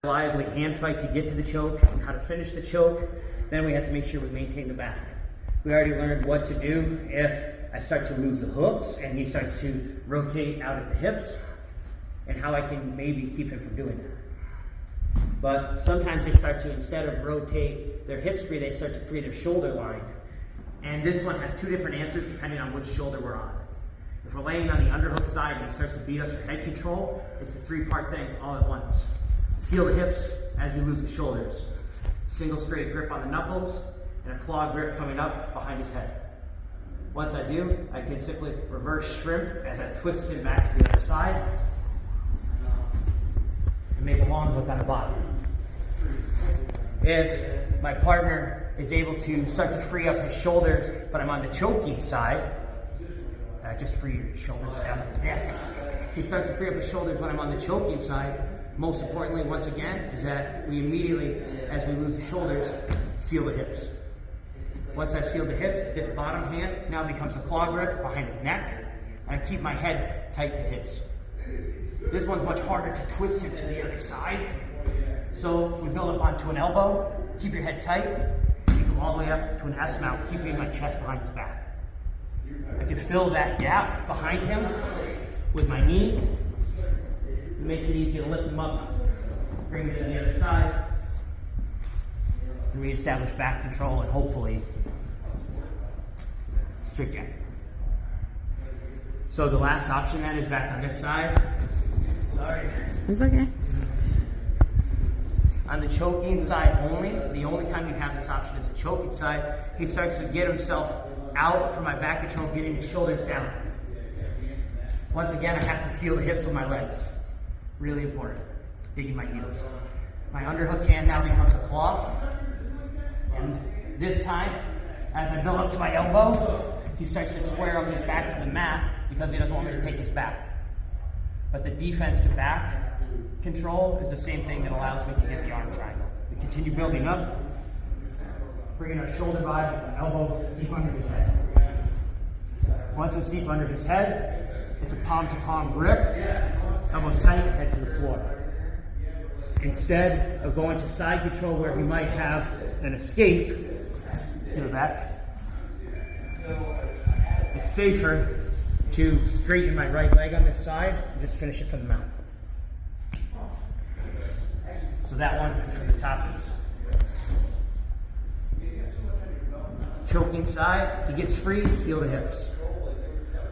Reliably hand fight to get to the choke and how to finish the choke. Then we have to make sure we maintain the back. We already learned what to do if I start to lose the hooks and he starts to rotate out at the hips, and how I can maybe keep him from doing that. But sometimes they start to, instead of rotate their hips free, they start to free their shoulder line. And this one has two different answers depending on which shoulder we're on. If we're laying on the underhook side and he starts to beat us for head control, it's a three-part thing all at once. Seal the hips as we lose the shoulders. Single straight grip on the knuckles and a claw grip coming up behind his head. Once I do, I can simply reverse shrimp as I twist him back to the other side and make a long hook on the bottom. If my partner is able to start to free up his shoulders, but I'm on the choking side, just free your shoulders down. He starts to free up his shoulders when I'm on the choking side. Most importantly, once again, is that we immediately, as we lose the shoulders, seal the hips. Once I've sealed the hips, this bottom hand now becomes a claw grip behind his neck, and I keep my head tight to hips. This one's much harder to twist him to the other side. So we build up onto an elbow, keep your head tight, you come all the way up to an S mount, keeping my chest behind his back. I can fill that gap behind him with my knee. It makes it easy to lift him up, bring him to the other side, and reestablish back control and hopefully strict angle. So the last option then is back on this side. Sorry. It's okay. On the choking side only, the only time you have this option is the choking side. He starts to get himself out from my back control, getting his shoulders down. Once again, I have to seal the hips with my legs. Really important. Digging my heels. My underhook hand now becomes a claw. And this time, as I build up to my elbow, he starts to square up his back to the mat because he doesn't want me to take his back. But the defense to back control is the same thing that allows me to get the arm triangle. We continue building up, bringing our shoulder by, elbow deep under his head. Once it's deep under his head, it's a palm-to-palm grip, elbows tight, head to the floor. Instead of going to side control where he might have an escape, in the back, it's safer to straighten my right leg on this side and just finish it from the mount. So that one from the top is choking side. He gets free, seal the hips.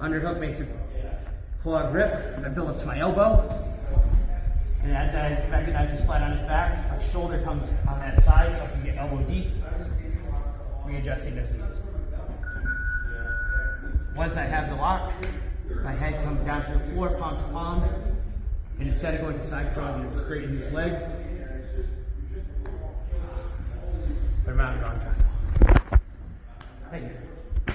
Underhook makes a claw grip as I build up to my elbow. And as I recognize he's flat on his back, my shoulder comes on that side so I can get elbow deep, readjusting this knee. Once I have the lock, my head comes down to the floor, palm to palm. And instead of going to side crawl, I'm going to straighten this leg. Put him out in arm triangle. Thank you.